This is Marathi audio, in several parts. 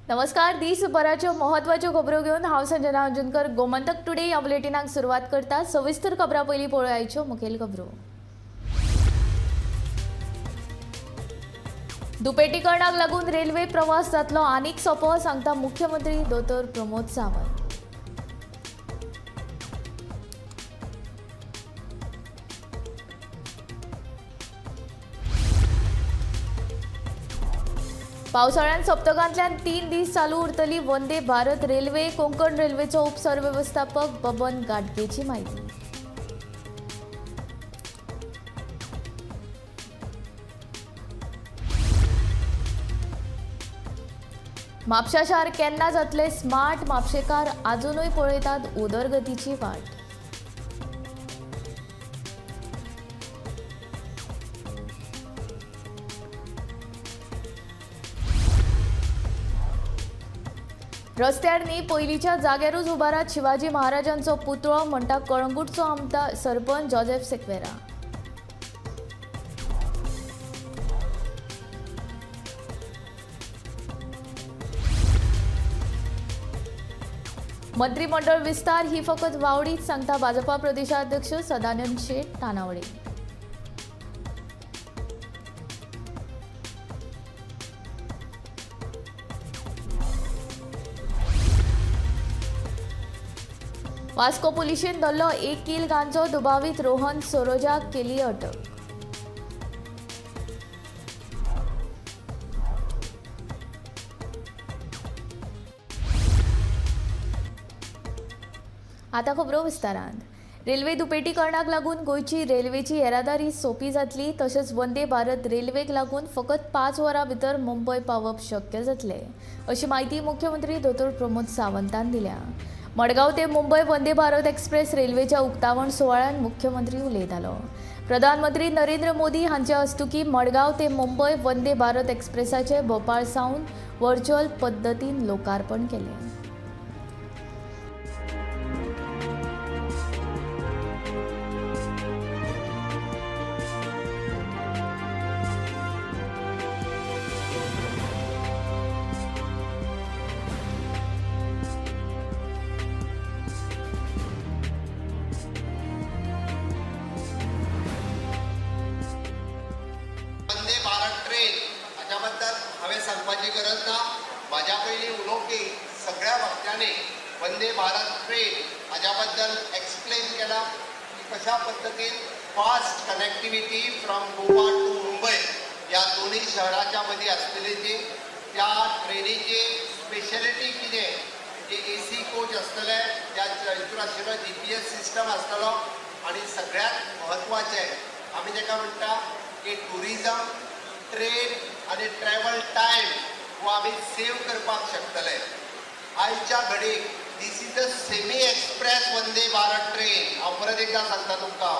नमस्कार. दिसभराच्यो महत्वाच्यो खबरो घेवन हांव संजना अंजुनकर गोमंतक टुडे ह्या बुलेटिनाक सुरवात करता. सविस्तर खबरां पयलीं पळोवया आयच्यो मुखेल खबरो. दुपेटीकरणाक लागून रेल्वे प्रवास जातलो आनीक सोंपो, सांगता मुख्यमंत्री दोतोर प्रमोद सावंत. पावसाळ्यान सप्तकांतल्यान 3 दीस चालू उरतली वंदे भारत रेल्वे. कोंकण रेल्वेचो उपसरवेवस्थापक बबन गाडगेची माहिती. म्हापशा शार केन्ना जातले स्मार्ट? म्हापशेकार अजूनय पळयतात उदरगतीची वाट. रस्त्यार न्ही पयलींच्या जाग्यारूच उबारात शिवाजी महाराजांचो पुतळो, म्हणटा कळंगूटचो आमदार सरपंच जोसेफ सेक्वेरा. मंत्रिमंडळ विस्तार ही फकत वावडीच, सांगता भाजपा प्रदेशाध्यक्ष सदानंद शेट तानावडे. वास्को पुलिशेन धरलो 1 किल गांजो. दुबावीत रोहन सोरोजाक केली अटक. आता खबरो विस्तारान. रेल्वे दुपेटीकरणाक लागून गोंयची रेल्वेची येरादारी सोपी जातली. तशेंच वंदे भारत रेल्वेक लागून फकत 5 वरां भितर मुंबय पावप शक्य जातले, अशी माहिती मुख्यमंत्री दोतोर प्रमोद सावंतान दिल्या. मडगांव ते मुंबय वंदे भारत एक्सप्रेस रेल्वेच्या उक्तावण सुवाळ्यान मुख्यमंत्री उलयतालो. प्रधानमंत्री नरेंद्र मोदी हांच्या हस्तुकी मडगांव ते मुंबय वंदे भारत एक्सप्रेसाचे भोपाळ सावन व्हर्च्युअल पद्दतीन लोकार्पण केले. सांगपाची गरज ना. माझ्या पयलीं उलोवपी सगळ्या वक्त्यांनी वंदे भारत ट्रेन हाच्या बद्दल एक्सप्लेन केला की कशा पद्दतीन fast connectivity from Goa to Mumbai ह्या दोन्ही शहराच्या मदीं आसतली ती. त्या ट्रेनीची स्पेशलिटी कितें की AC कोच आसतले, त्या हितून आशिल्लो GPS सिस्टम आसतलो आनी सगळ्यात म्हत्वाचें आमी ताका म्हणटा की टुरिजम, ट्रेन आणि ट्रॅव्हल टायम हो आम्ही सेव करपाक शकतले. आयच्या घडीक this is the semi express Vande Bharat train. हांव परत एकदा सांगता तुमकां,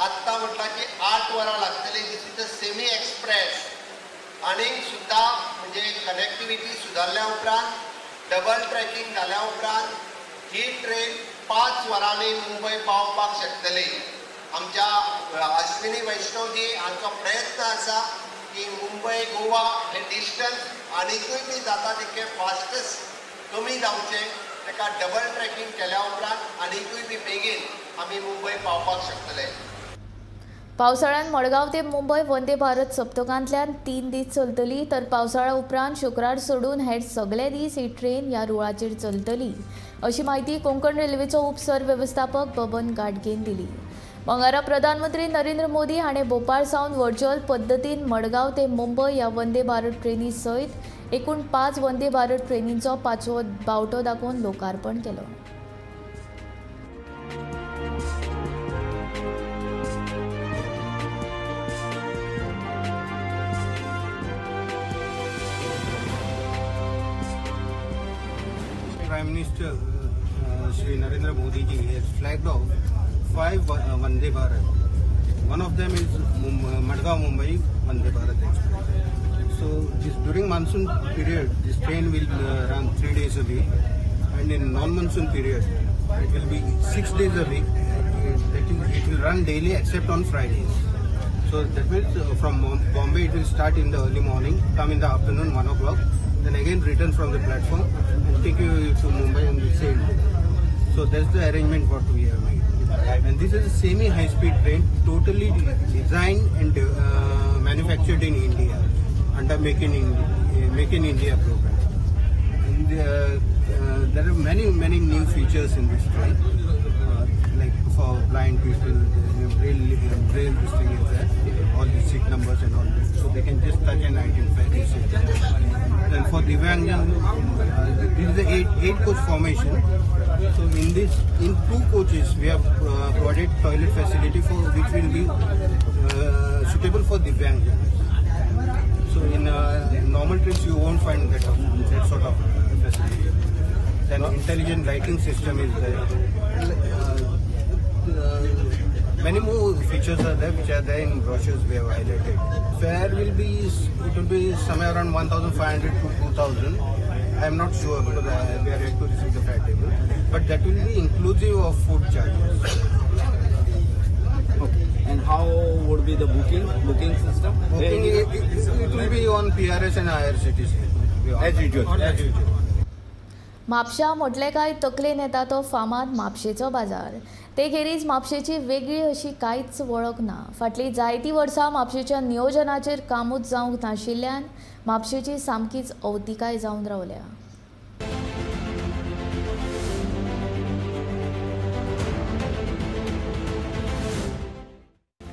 आत्तां म्हटलां की 8 वरां लागतली. This is the semi express. आनीक सुद्दां म्हणजे कनेक्टिविटी सुदारल्या उपरांत, डबल ट्रॅकिंग जाल्या उपरांत ही ट्रेन 5 वरांनी मुंबय पावपाक शकतली. आमच्या अश्विनी वैष्णवजी हांचो प्रयत्न आसा की मुंबय गोवा हे डिस्टन्स आनीकूय बी जाता तितके फास्टस्ट कमी जावचे. ताका डबल ट्रॅकिंग केल्या उपरांत आनीकूय बी बेगीन आमी मुंबय पावपाक शकतले. पावसाळ्यान मडगांव ते मुंबय वंदे भारत सप्तकांतल्यान 3 दीस चलतली. तर पावसाळ्या उपरांत शुक्रार सोडून हेर सगळे दीस ही ट्रेन ह्या रुळाचेर चलतली, अशी माहिती कोंकण रेल्वेचो उपसरवेवस्थापक बबन गाडगेन दिली. मंगळारा प्रधानमंत्री नरेंद्र मोदी हाणें भोपाळ सावन व्हर्च्युअल पद्दतीन मडगांव ते मुंबय ह्या वंदे भारत ट्रेनी सयत एकूण 5 वंदे भारत ट्रेनींचो 5वो बावटो दाखोवन लोकार्पण केलो. Prime Minister Shri Narendra Modi ji has flagged off 5 Vande Bharat. One of them is Madgaon Mumbai Vande Bharat Express. So this during monsoon period, this train will run 3 days a week, and in non-monsoon period, it will be 6 days a week. It will run daily except on Fridays. So that means from Bombay it will start in the early morning, come in the afternoon 1 o'clock, then again return from the platform and take you to Mumbai on the same day. So that's the arrangement what we have made. And this is a semi-high-speed train, totally designed and manufactured in India under Make in India program. And there are many new features in this train, like for blind people, braille this thing is there, all the seat numbers and all that, so they can just touch and identify the seat. And for Divyangan, this is a 8-coach formation. So in 2 coaches we have provided toilet facility for which will be suitable for Divyangan. So in normal trains you won't find that sort of facility. Then intelligent lighting system is there. Many more features are there which are there in brochures we have highlighted. Fare will be somewhere around 1,500 to 2,000. I am not sure because we are yet to receive the fare table, but that will be inclusive of food charges. Okay. And how would be the booking system? It will be on PRS and IRCTC. As usual. Mapusa म्हटले काय तकलेन येता तो फामाद म्हापशेचो बाजार. ते खेरीज म्हापशेची वेगळी अशी कांयच वळख ना. फाटलीं जायतीं वर्सां म्हापशेच्या नियोजनाचेर कामूच जावंक नाशिल्ल्यान म्हापशेची सामकीच अवतिकाय जावन रावल्या.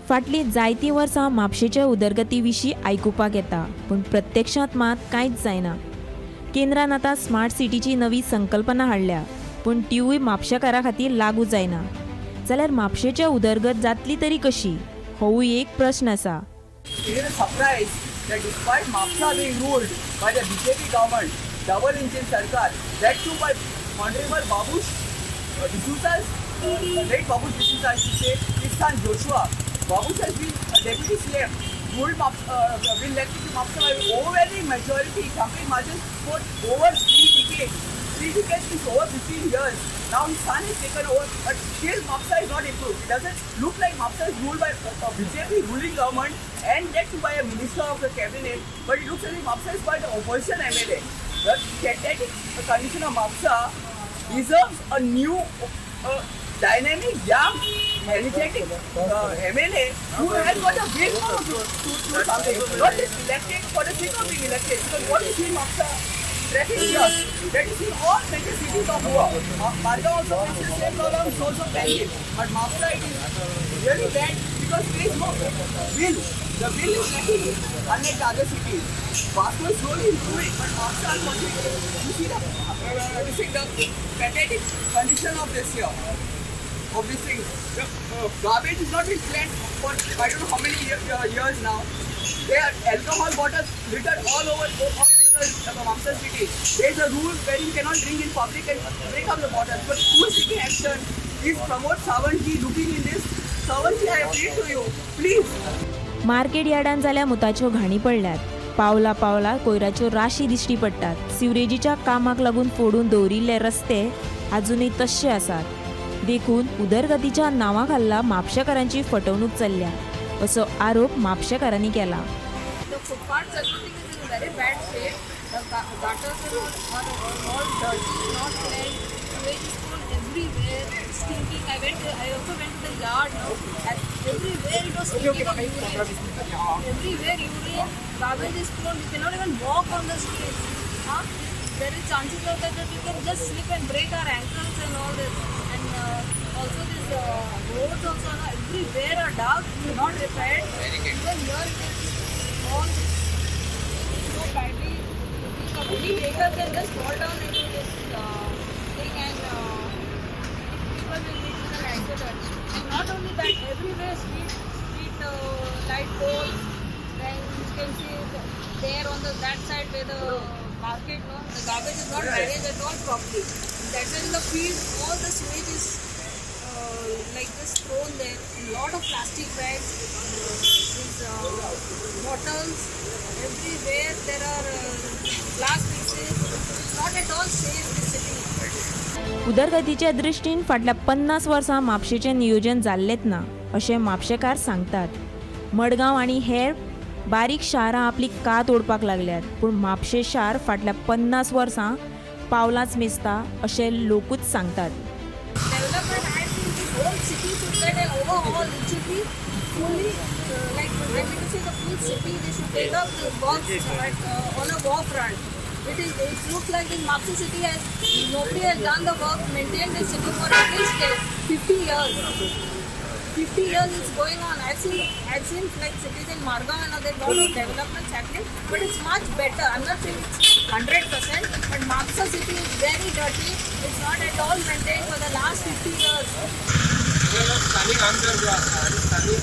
फाटलीं जायतीं वर्सां म्हापशेच्या उदरगती विशीं आयकुपाक येता, पूण प्रत्यक्षांत मात कांयच जायना. केंद्रान आतां स्मार्ट सिटीची नवी संकल्पना हाडल्या, पूण तिवूय म्हापशेकारां खातीर लागू जायना. जाल्यार म्हापशेच्या उदरगत जातली तरी कशी, होवूय एक प्रश्न आसा. It is a surprise that despite Mapsa being ruled by the BJP government, double engine Sarkar, that too by Honorable Babush D'Souza's, late Babush D'Souza, I should say, his son Joshua. Babush has been a deputy CM, ruled been elected to Mapsa by overwhelming majority, campaign margins for over 3 decades. 3 decades is over 15 years. Now his son is taken over, but still Mapsa is not improved. It doesn't look like Mapsa is ruled by a BJP ruling government and led to by a minister of the cabinet, but it looks as if Mapsa is by the opposition MLA. The pathetic condition of Mapsa deserves a new, dynamic, young, energetic MLA who has got a will to do something, not just elected for the sake of being elected. Because what is in Mapsa? Traffic here, that is in all major cities of Goa. Marga also faces the same problem, is also pending. But Mapsa it is really bad because there is no will. The will is lacking, unlike the other cities. Vasco is slowly improving, but Mapsa unfortunately, you see the pathetic condition of this here. Of this thing, garbage is not been cleansed for I don't know how many years now. There are alcohol bottles littered all over the Mapsa city. There is a rule where you cannot drink in public and break up the bottles. But who is taking action? Is Pramod Sawantji looking in this? Sawantji, I appeal to you, please. Market यार्डान जाल्या मुताच्यो घाणी पडल्यात. पावला पावला कोयराच्यो राशी दिश्टी पडटात. सिवरेजीच्या कामाक लागून फोडून दवरिल्ले रस्ते अजूनही तशे आसात. देखून उदरगतीच्या नांवा खाला म्हापशेकारांची फटवणूक चल्ल्या, असो आरोप म्हापशेकारांनी केला. There is chances of that we can just slip and break our ankles and all this. And also this roads also everywhere are dark, not repaired. Even here it is all so badly. Any vehicle can just fall down into this thing and people will meet with an accident. And not only that, everywhere street light poles. Then you can see there on that side where the market, no, the garbage is not managed at all properly. That is in the field, all the sewage is like this thrown there. A lot of plastic bags, these bottles, everywhere there are glass pieces. It's not at all safe this city. उदरगतीच्या दृष्टीन फाटल्या 50 वर्सां म्हापशेचें नियोजन जाल्लेच ना, अशें म्हापशेकार सांगतात. मडगांव आनी हेर बारीक शारां आपली कात ओडपाक लागल्यात, पूण म्हापशें शार फाटल्या 50 वर्सां पावलांच मेजता अशें लोकूच सांगतात. Development I think the whole city should get an overhaul. It should be fully like I mean to say the full city. They should take up the box on a war front. It looks like in Mapsi city nobody has done the work, maintained the city for at least 50 years. 50 years it's going on. I've seen like cities in Margao and other lot of developments happening, but it's much better. I'm not saying it's 100%, but Mapsa city is very dirty. It's not at all maintained for the last 50 years. स्थानिक आमदार जो आसा आनी स्थानिक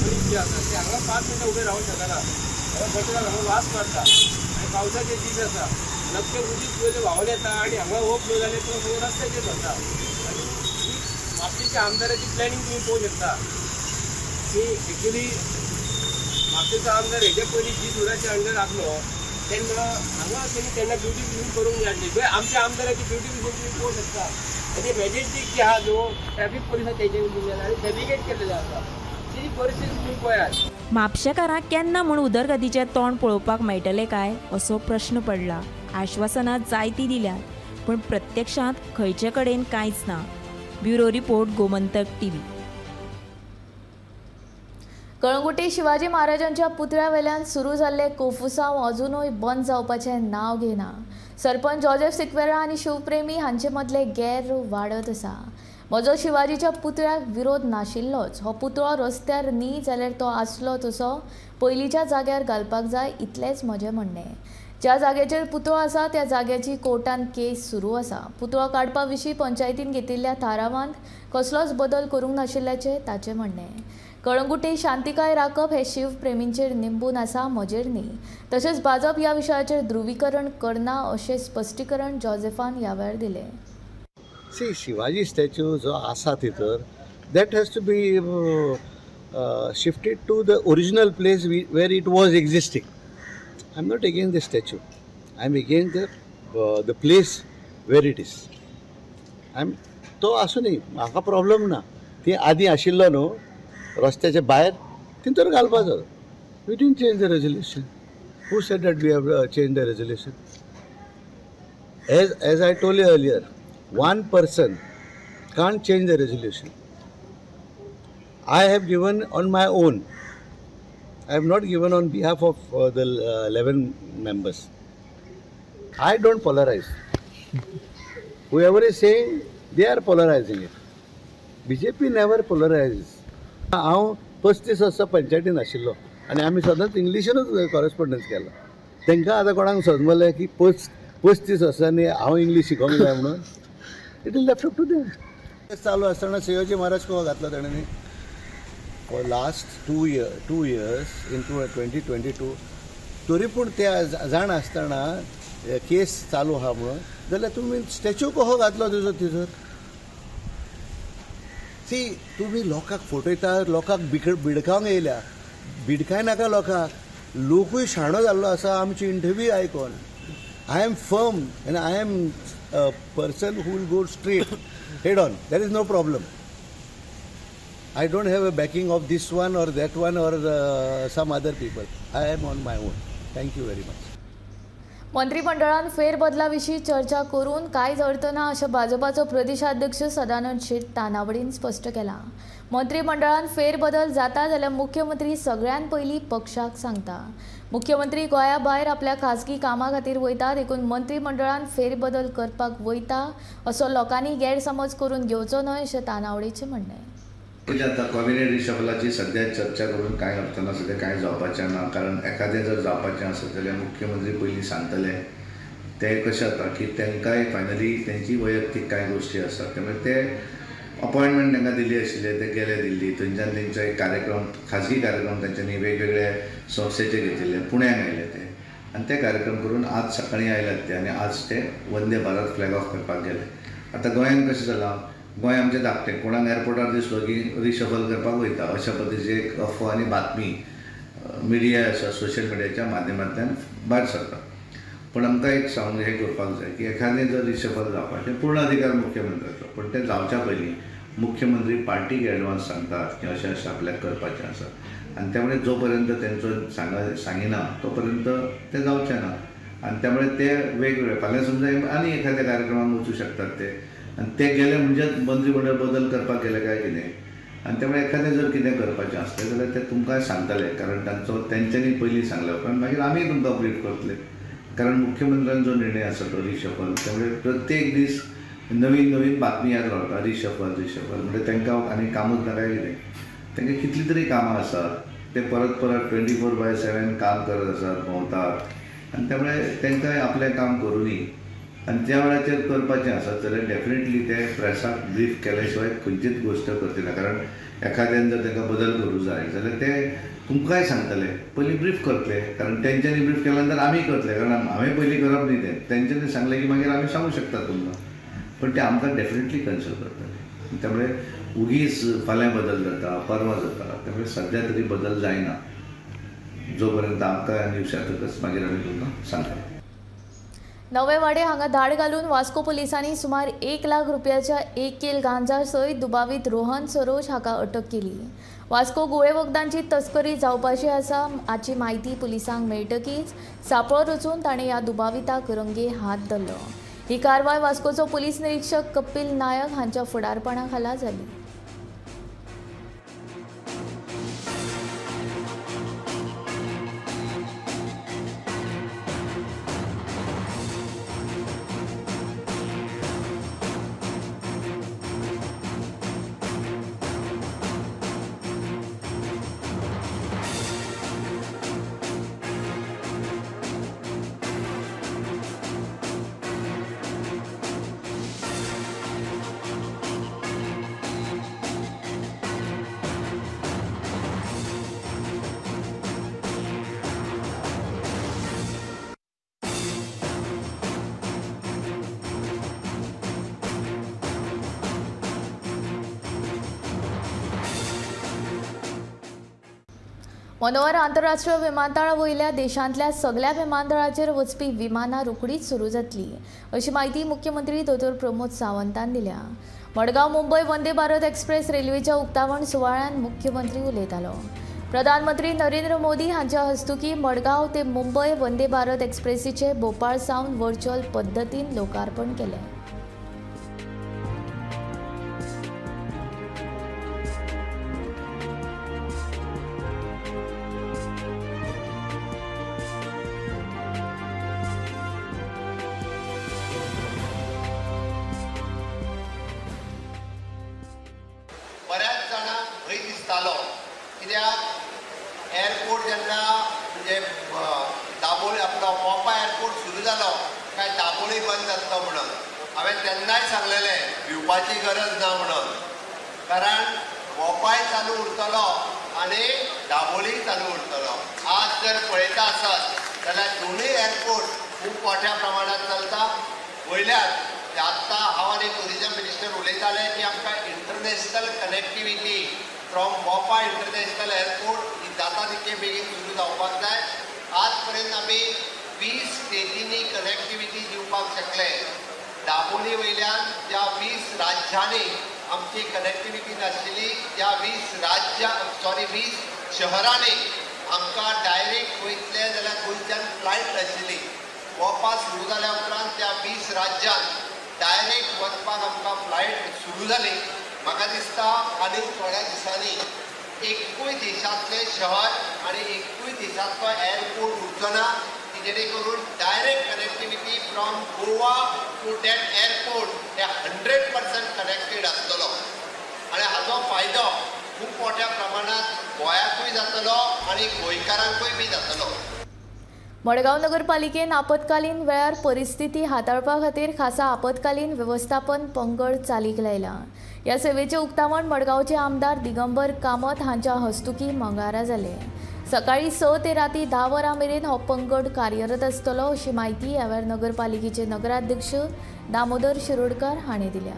पोलीस जे आसा ते हांगा 5 मिनटां उबे रावूंक शकना. गटराक हांगा वास मारता आनी पावसाचे दीस आसा, नक्के उदीक पयलीं व्हांवून येता आनी हांगा ओप जाले तो सगळो रस्त्याचेर वता. आनी म्हापशेच्या आमदाराची प्लॅनिंग तुम्ही पळोवंक शकता की एक्चुली म्हापशेचो आमदार हेजे पयलीं जी सुराच्या अंडर आसलो तेन्ना हांगा तेन्ना ब्युटिफिकेशन करूंक जाय आसली. आमच्या आमदाराची ब्युटिफिकेशन तुम्ही पळोवंक शकता. आनी मॅजेस्टीक जे आहा न्हू ट्रॅफीक पुलिसां तेजे आनी नेविगेट केलेलें आसा. ती परिस्थिती तुम्ही पळयात. म्हापशेकारांक केन्ना म्हूण उदरगतीचें तोंड पळोवपाक मेळटलें काय असो प्रश्न पडला. आश्वासनां जायतीं दिल्यात, पूण प्रत्यक्षांत खंयचे कडेन कांयच ना. Bureau report, Gomantak TV. Calangute Shivaji महाराजांच्या पुतळ्यावेल्यान सुरू जाल्ले कोफुसांव अजूनय बंद जावपाचें नांव घेना. सरपंच जोसेफ सिक्वेरा आनी शिवप्रेमी हांचे मदले गैर वाडत आसा. म्हजो शिवाजीच्या पुतळ्याक विरोध नाशिल्लोच. हो पुतळो रस्त्यार न्ही जाल्यार तो आसलो तसो पयलींच्या जाग्यार घालपाक जाय इतलेंच म्हजें म्हणणें. ज्या जाग्याचेर पुतळो आसा त्या जाग्याची कोर्टान केस सुरू आसा. पुतळो काडपा विशीं पंचायतीन घेतिल्ल्या थारावांत कसलोच बदल करूंक नाशिल्ल्याचें ताचें म्हणणें. कळंगुटे शांतिकाय राखप हे शिवप्रेमींचेर निंबून आसा, म्हजेर न्ही. तशेंच भाजप ह्या विशयाचेर ध्रुवीकरण करना अशें स्पश्टीकरण जोसेफान ह्या वेळार दिलें. See, Shivaji statue जो आसा भितर that has to be shifted to the original place where it was existing. I'm not against the statue. I'm against the place where it is. तो आसूं न्ही, म्हाका प्रॉब्लम ना. ती आदी आशिल्लो न्हू रस्त्याच्या भायर थिंतर घालपाचो. We didn't change the resolution. Who said that we have changed the resolution? As I told you earlier, one person can't change the resolution. I have given on my own. I have not given on behalf of the 11 members. I don't polarize. Whoever is saying, they are polarizing it. BJP never polarizes. हांव 35 वर्सां पंचायतीन आशिल्लो आनी आमी सदांच इंग्लिशीनूच कॉरेस्पॉन्डन्स केला. तांकां आतां कोणाक समजलें की 35 वर्सांनी हांव इंग्लीश शिकोवंक जाय म्हणून. It is left up to them. चालू आसतना शिवाजी महाराज कहो घातलो ताणें फॉर लास्ट 2 years into 2022. तरी पूण ते जाण आसतना केस चालू आहा म्हणून जाल्यार तुमी स्टॅच्यू कहो घातलो तुजो तिजोर. सी तुमी लोकांक फटयता, लोकांक भिडकावंक येयल्या. भिडकाय नाका लोकांक. लोकूय शाणो जाल्लो आसा आमची इंटरव्यू आयकोन. I am firm and I am a person who will go straight head on. There is no problem. I don't have a backing of this one or that one or some other people. I am on my own. Thank you very much. मंत्रिमंडळान फेरबदला चर्चा करून कांयच अर्थ ना अशें भाजपाचो प्रदेशाध्यक्ष सदानंद शेट तानावडीन स्पश्ट केला. मंत्रिमंडळान फेरबदल जाता जाल्यार मुख्यमंत्री सगळ्यान पयलीं पक्षाक सांगता. मुख्यमंत्री गोंया भायर आपल्या खासगी कामा खातीर वयता, देखून मंत्रिमंडळान फेरबदल करपाक वयता असो लोकांनी गैरसमज करून घेवचो न्हय अशें तानावडेचें म्हणणें. आता कॅबिनेट रिशफलाची सध्या चर्चा करून कांय अर्थ ना, सध्या कांय जावपाचें ना. कारण एखादें जर जावपाचें आसत जाल्यार मुख्यमंत्री पयलीं सांगतले. ते कशें जाता की तांकांय फायनली तेंची वैयक्तीक कांय गोश्टी आसात, त्यामुळे ते अपॉइंटमेंट तांकां दिली आशिल्ले, ते गेले दिल्ली. थंयच्यान तेंचे कार्यक्रम, खाजगी कार्यक्रम तांच्यांनी वेगवेगळे संस्थेचे घेतिल्ले, पुण्याक आयले ते आनी ते कार्यक्रम करून आज सकाळीं आयल्यात ते आनी आज ते वंदे भारत फ्लॅग ऑफ करपाक गेले. आतां गोंयांत कशें जालां, गोंय आमचें धाकटें, कोणाक एअरपोर्टार दिसलो की रिशफल करपाक वयता अशा पद्दतीची एक अफवा आनी बातमी मिडिया आसा, सोशल मिडियाच्या माध्यमांतल्यान भायर सरता. पण आमकां एक सांगून हें करपाक जाय की एखादें जर रिशफल जावपाचें पूर्ण अधिकार मुख्यमंत्र्याचो, पण तें जावच्या पयलीं मुख्यमंत्री पार्टीक एडवान्स सांगतात की अशें अशें आपल्याक करपाचें आसा. आणि त्यामुळे जोपर्यंत त्यांचं सांगिना तोपर्यंत ते जावचे ना. आणि त्यामुळे ते वेगवेगळे फाल्यां समजा आनी एखाद्या कार्यक्रमात वचू शकतात ते, आणि ते गेले म्हणजे मंत्रिमंडळ बदल करपाक गेले काय कितें. आणि त्यामुळे एखादें जर कितें करपाचें आसलें जाल्यार ते तुमकां सांगतले, कारण तेंच्यांनी पयलीं सांगलें उपरांत मागीर आमी तुमकां ब्रीफ करतले. कारण मुख्यमंत्र्यांचो निर्णय आसा तो रिशफल, त्यामुळे प्रत्येक दीस नवीन नवीन बातमी येत रावता रिशफल म्हणजे तांकां आनी कामूच ना काय कितें. तांकां कितलीं तरी कामां आसात, ते परत परत 24/7 काम करत आसात, भोंवतात. आणि त्यामुळे तांकां आपलें काम करूनी आणि त्या वेळाचेर करपाचें आसत जाल्यार डेफिनेटली ते प्रेसाक ब्रीफ केल्या शिवाय खंयचीच गोश्ट करची ना. कारण एखाद्यान जर तांकां बदल करूंक जाय जाल्यार ते तुमकांय सांगतले, पयलीं ब्रीफ करतले. कारण तेंच्यांनी ब्रीफ केल्या नंतर आमी करतले, कारण हांवें पयलीं करप न्ही तें. तेंच्यांनी सांगलें की मागीर आमी सांगूं शकतात तुमकां, पण ते आमकां डेफिनेटली कन्सल्ट करतले. त्यामुळे उगीच फाल्यां बदल जाता, परवा जाता, त्यामुळे सद्या तरी बदल जायना. जोपर्यंत आमकां न्यूज येतकच मागीर आमी तुमकां सांगतले. नवे वाडे हांगा धाड घालून वास्को पुलिसांनी सुमार 1 लाख रुपयाच्या 1 किल गांजा सयत दुबावीत रोहन सरोज हाका अटक केली. वास्को गुळे वखदांची तस्करी जावपाची आसा हाची म्हायती पुलिसांक मेळटकीच सांपळो रचून ताणें ह्या दुबाविताक रंगे हात धरलो. ही कारवाय वास्कोचो पुलीस निरीक्षक कपिल नायक हांच्या फुडारपणा खाला जाली. मनोहर आंतरराष्ट्रीय विमानतळा वयल्या देशांतल्या सगळ्या विमानतळाचेर वचपी विमानां रोखडीच सुरू जातली अशी माहिती मुख्यमंत्री दोतोर प्रमोद सावंतान दिल्या. मडगांव मुंबय वंदे भारत एक्सप्रेस रेल्वेच्या उक्तावण सुवाळ्यात मुख्यमंत्री उलयतालो. प्रधानमंत्री नरेंद्र मोदी हांच्या हस्तुकी मडगांव ते मुंबय वंदे भारत एक्सप्रेसीचे भोपाळ सावन व्हर्च्युअल पद्दतीन लोकार्पण केले. बऱ्याच जाणांक भंय दिसतालो, कित्याक एअरपोर्ट जेन्ना म्हणजे दाबोळी आपलो मोपा एअरपोर्ट सुरू जालो काय दाबोळी बंद जातलो म्हणून. हांवें तेन्नाय सांगलेलें भिवपाची गरज ना म्हणून, कारण मोपाय चालू उरतलो आनी दाबोळी चालू उरतलो. आज जर पळयता आसत जाल्यार दोनूय एअरपोर्ट खूब मोठ्या प्रमाणात चलता. वयल्यान आत्तां हांव आनी टुरिजम मिनिस्टर उलयताले की आमकां इंटरनॅशनल कनेक्टिविटी फ्रॉम मोपा इंटरनॅशनल एअरपोर्ट ही जाता तितके बेगीन सुरू जावपाक जाय. आज पर्यंत आमी 20 स्टेटींनी कनेक्टिविटी दिवपाक शकले. दाबोळी वयल्यान ज्या 20 राज्यांनी आमची कनेक्टिविटी नाशिल्ली, त्या 20 शहरांनी आमकां डायरेक्ट वयतले जाल्यार गोंयच्यान फ्लायट नाशिल्ली. मोपा सुरू जाल्या उपरांत त्या 20 राज्यांत डायरेक्ट वचपाक आमकां फ्लायट सुरू जाली. म्हाका दिसता आनी थोड्या दिसांनी एकूय देशांतले शहर आनी एकूय देशांतलो एअरपोर्ट उरचो ना, की जेणे करून direct connectivity from Goa to that airport हे 100% कनेक्टेड आसतलो. आनी हाचो फायदो खूब मोठ्या प्रमाणात गोंयाकूय जातलो आनी गोंयकारांकूय बी जातलो. मडगांव नगरपालिकेन आपतकालीन वेळार परिस्थिती हाताळपा खातीर खासा आपतकालीन व्यवस्थापन पंगड चालीक लायला. ह्या सेवेचे उक्तावण मडगांवचे आमदार दिगंबर कामत हांच्या हस्तुकी मंगळारा जाले. सकाळी 6 ते राती 10 वरां मेरेन हो पंगड कार्यरत आसतलो अशी माहिती ह्या वेळार नगरपालिकेचे नगराध्यक्ष दामोदर शिरोडकार हांणी दिल्या.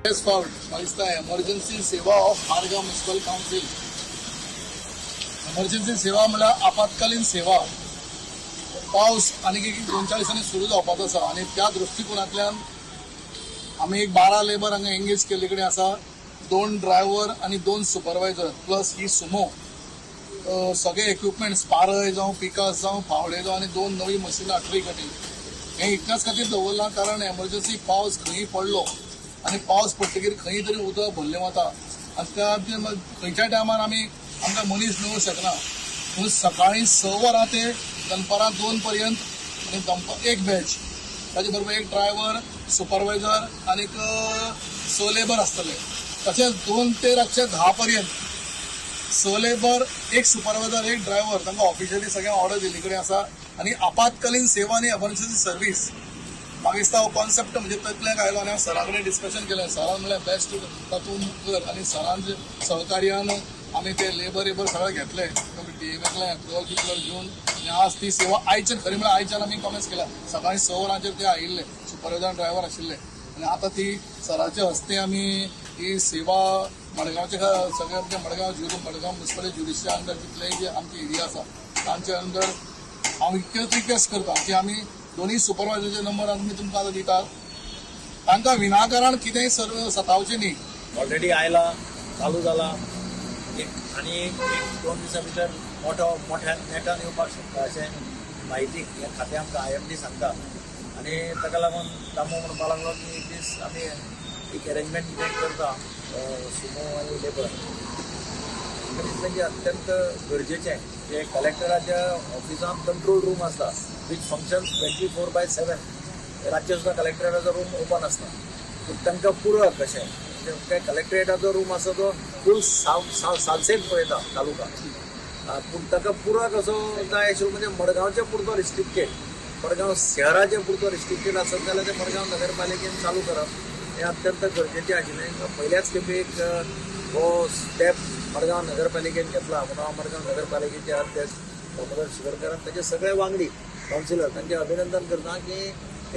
लेटेस्ट फावट म्हाका दिसता एमर्जन्सी सेवा of Margao municipal council. Emergency सेवा म्हळ्यार आपातकालीन सेवा पावस आनी एक 2-4 दिसांनी सुरू जावपाचो आसा आनी त्या दृश्टिकोनांतल्यान आमी एक 12 लेबर हांगा एंगेज केल्ले कडेन आसा. 2 ड्रायव्हर आनी 2 सुपरवायझर प्लस ही सुमो सगळे इक्विपमेंट्स पारय जावं पिकास जावं फावडे जावं आनी 2 नवी मशिनां ट्रीकटी हें इतल्याच खातीर दवरलां कारण एमर्जन्सी पावस खंयी पडलो आनी पावस पडटकीर खंय तरी उदक भरलें वता आनी त्या खंयच्या टायमार आमकां मनीस मेळूंक शकना. म्हणून सकाळीं 6 वरां ते दनपारां 2 पर्यंत आनी दनपार एक बॅच ताचे बरोबर एक ड्रायव्हर सुपरवायझर आनी 6 लेबर आसतले. तशेंच 2 ते रातचे 10 पर्यंत 6 लेबर एक सुपरवायझर एक ड्रायव्हर तांकां ऑफिशियली सगळ्यांक ऑर्डर दिल्ले कडेन आसा. आनी आपातकालीन सेवा आनी एमर्जन्सी सर्वीस म्हाका दिसता हो कॉन्सेप्ट म्हणजे तकलेक आयलो आनी हांवें सरा कडेन डिस्कशन केलें. सरान म्हळ्यार बेस्ट तातूंत कर आनी सरांचे सहकार्यान आमी ते लेबर सगळे घेतले DMAतले अप्रुवल घेवन आनी आज ती सेवा आयच्यान खरी म्हळ्यार आयच्यान आमी कमेंस केल्या. सकाळीं 6 वरांचेर ते आयिल्ले सुपरवायझर ड्रायव्हर आशिल्ले आनी आतां ती सराचे हस्ते आमी ही सेवा मडगांवचे सगळे आमचे मडगांव म्युनिसिपल ज्युडिशरी अंडर जितले जे आमचे एरिया आसा तांचे अंडर हांव इतकेच रिक्वेस्ट करता की आमी दोन्ही सुपरवायझरचे नंबर आमी तुमकां आतां दितात. तांकां विनाकारण कितेंय सतावचें न्ही. ऑलरेडी आयला चालू जाला आनी 1-2 दिसां भितर मोठ्यान नेटान येवपाक शकता अशें म्हायती ह्या खातें आमकां IMD सांगता. आनी ताका लागून दामो म्हणपाक लागलो की एक दीस आमी एक अरेंजमेंट कितें करता सुमो आनी लेबर. म्हाका दिसलें की अत्यंत गरजेचें जे कलेक्टराच्या ऑफिसान कंट्रोल रूम आसता वीच फंक्शन्स 24/7. रातचे सुद्दां कलेक्टरेटाचो रूम ओपन आसता पूण तांकां पुरक कशें म्हणजे कलेक्टरेटाचो रूम आसा तो फूल सालसेट पळयता तालुका पूण ताका पुरक असो जाय आशिल्लो म्हणजे मडगांवचे पुरतो रिस्ट्रिक्टेड मडगांव शहराचे पुरतो रिस्ट्रिक्टेड आसत जाल्यार ते मडगांव नगरपालिकेन चालू करप हें अत्यंत गरजेचें आशिल्लें. पयल्याच खेपे एक हो स्टेप मडगांव नगरपालिकेन घेतला म्हणून हांव मडगांव नगरपालिकेचे अध्यक्ष दामोदर शिवरकर आनी ताचे सगळे वांगडी कावन्सिलर तांचें अभिनंदन करता की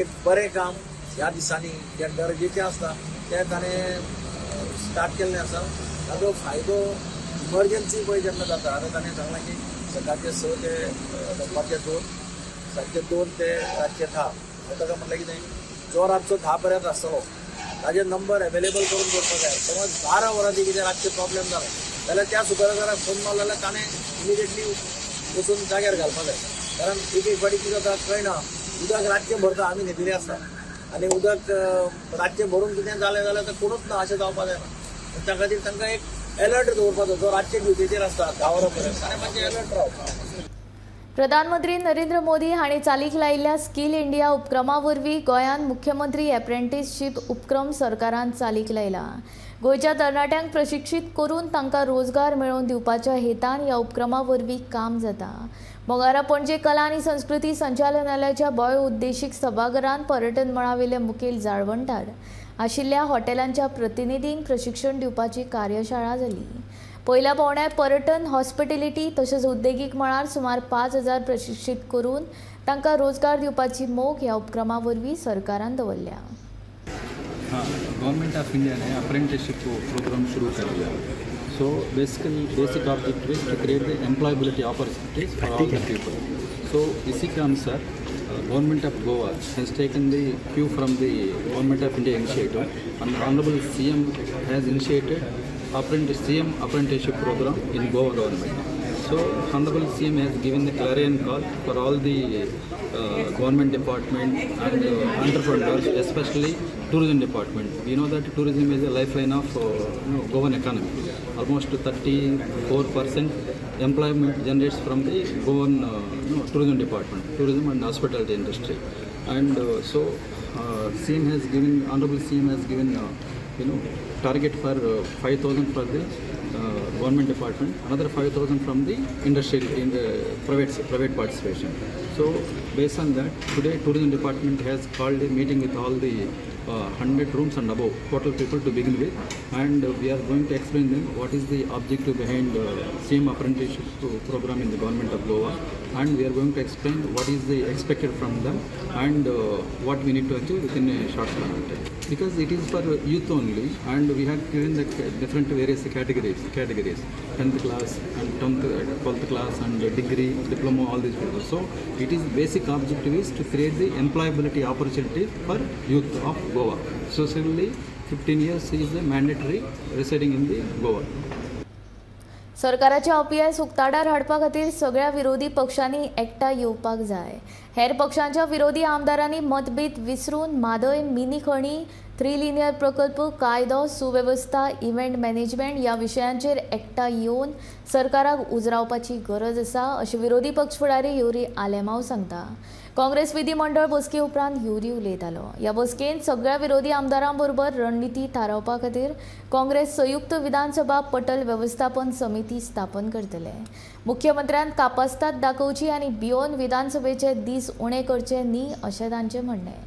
एक बरें काम ह्या दिसांनी जे गरजेचें आसता तें ताणें स्टार्ट केल्लें आसा. ताजो फायदो इमर्जन्सी पळय जेन्ना जाता आतां ताणें सांगलां की सकाळचे 6 ते दनपारचे 2 सांजचे 2 ते रातचे 10 हांव ताका म्हटलें कितें जो रातचो 10 पर्यंत आसतलो ताजे नंबर अवेलेबल करून दवरपाक जाय. समज 12 वरांची कितें रातचे प्रॉब्लेम जालो जाल्यार त्या सुपरवायझराक फोन मारलो जाल्यार ताणें इमिडिएटली वचून जाग्यार घालपाक जाय. कारण एक फावटी कितें जाता कळना उदक रातचें भरता आमी न्हिदिल्ले आसता आनी उदक रातचें भरून कितें जालें जाल्यार तें कोणूच ना अशें जावपाक जायना. त्या खातीर तांकां एक अलर्ट दवरपाचो जो रातचे ड्युटीचेर आसता 10 वरां पर्यंत ताणें मातशें अलर्ट रावपाक. प्रधानमंत्री नरेंद्र मोदी हांणी चालीक लायिल्ल्या स्कील इंडिया उपक्रमा वरवीं गोंयांत मुख्यमंत्री एप्रेंटिसशीप उपक्रम सरकारान चालीक लायला. गोंयच्या तरणाट्यांक प्रशिक्षीत करून तांकां रोजगार मेळोवन दिवपाच्या हेतान ह्या उपक्रमा वरवीं काम जाता. मोगारा पणजे कला आनी संस्कृती संचालनालयाच्या भव्य उद्देशीक सभाघरांत पर्यटन मळावेले मुखेल जाळवणदार आशिल्ल्या हॉटेलांच्या प्रतिनिधींक प्रशिक्षण दिवपाची कार्यशाळा जाली. पयल्या पावण्यार पर्यटन हॉस्पिटॅलिटी तशेंच उद्देगीक मळार सुमार 5,000 प्रशिक्षीत करून तांकां रोजगार दिवपाची मोख ह्या उपक्रमा वरवीं सरकारान दवरल्या. गवर्नमेंट ऑफ इंडिया ने अप्रेंटिसशिप प्रोग्राम शुरू कर दिया. So basically basic objective is to create the employability opportunities for all the people. So इसी के अनुसार Government of Goa has taken the cue from the Government of India initiative and Honorable CM has initiated CM apprenticeship program in Goa government. So Honorable CM has given the clarion call for all the government department and entrepreneurs, especially tourism department. We know that tourism is a lifeline of Goan economy. Almost 34% employment generates from the Goan tourism department, tourism and hospitality industry. And CM has given, Honorable CM has given target for 5,000 for the government department, another 5,000 from the industry in the private participation. So based on that, today tourism department has called a meeting with all the 100 rooms and above total people to begin with, and we are going to explain them what is the objective behind same apprenticeship program in the government of Goa, and we are going to explain what is the expected from them and what we need to achieve within a short span of time. Because it is for youth only, and we have given the different various categories, 10th class and 12th class and degree, diploma, all these people. So it is basic objective is to create the employability opportunity for youth of Goa. So similarly, 15 years is the mandatory residing in the Goa. सरकाराच्या अपयश उक्ताडार हाडपा खातीर सगळ्या विरोधी पक्षांनी एकठांय येवपाक जाय. हेर पक्षांच्या विरोधी आमदारांनी मतभेद विसरून म्हादय मिनी खणी, 3 लिनियर प्रकल्प, कायदो सुवेवस्था, इव्हेंट मॅनेजमेंट ह्या विशयांचेर एकठांय येवन सरकाराक उजरावपाची गरज आसा अशें विरोधी पक्ष फुडारी युरी आलेमांव सांगता. काँग्रेस विधिमंडळ बसके उपरांत युरी उलयतालो. ह्या बसकेंत सगळ्या विरोधी आमदारां बरोबर रणनीती थारावपा खातीर काँग्रेस संयुक्त विधानसभा पटल व्यवस्थापन समिती स्थापन करतले. मुख्यमंत्र्यान कापास्ताद दाखोवची आनी भिवन विधानसभेचे दीस उणे करचे न्ही अशें तांचें म्हणणें.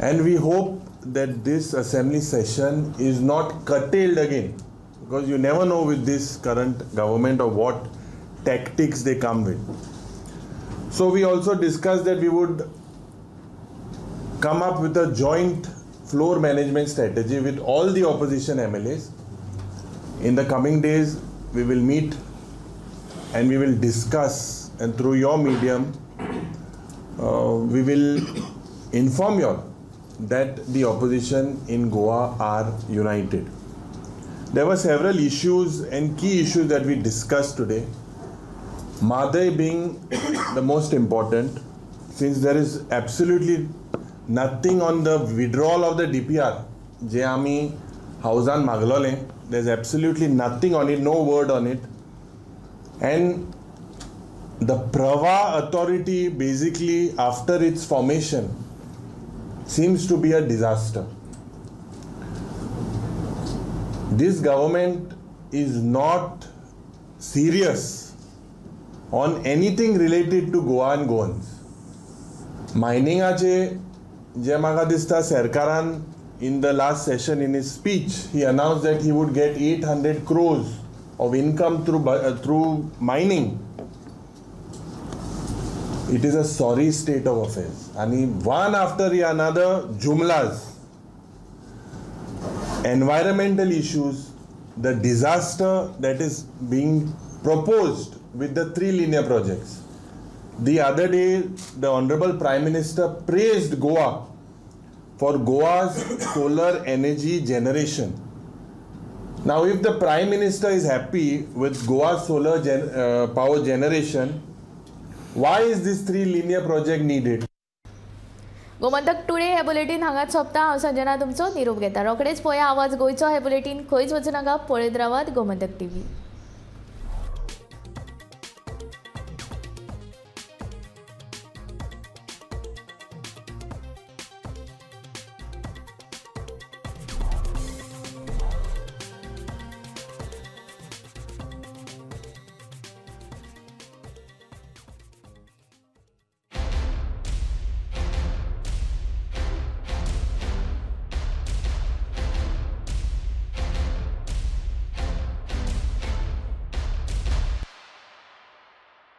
And we hope that this assembly session is not curtailed again, because you never know with this current government of what tactics they come with. So we also discussed that we would come up with a joint floor management strategy with all the opposition MLAs. In the coming days, we will meet and we will discuss, and through your medium, we will inform you all that the opposition in Goa are united. There were several issues and key issues that we discussed today. Madai being the most important, since there is absolutely nothing on the withdrawal of the DPR, je ami housean maglole, there's absolutely nothing on it, no word on it. And the Prava authority, basically after its formation, seems to be a disaster. This government is not serious on anything related to Goa and Goans. Miningache je म्हाका दिसता सरकारान in the last session in his speech he announced that he would get 800 crores of income through mining. It is a sorry state of affairs. And one after another jumlas, environmental issues, the disaster that is being proposed with the 3 linear projects. The other day, the Honorable Prime Minister praised Goa for Goa's solar energy generation. Now, if the Prime Minister is happy with Goa's solar power generation, why is this 3 linear project needed? Gomantak today हे बुलेटीन हांगाच सोंपता. हांव संजना तुमचो निरोप घेता. रोखडेच पळया आवाज गोंयचो. हे बुलेटीन खंयच वचूं नाका. पळयत रावात गोमंतक TV.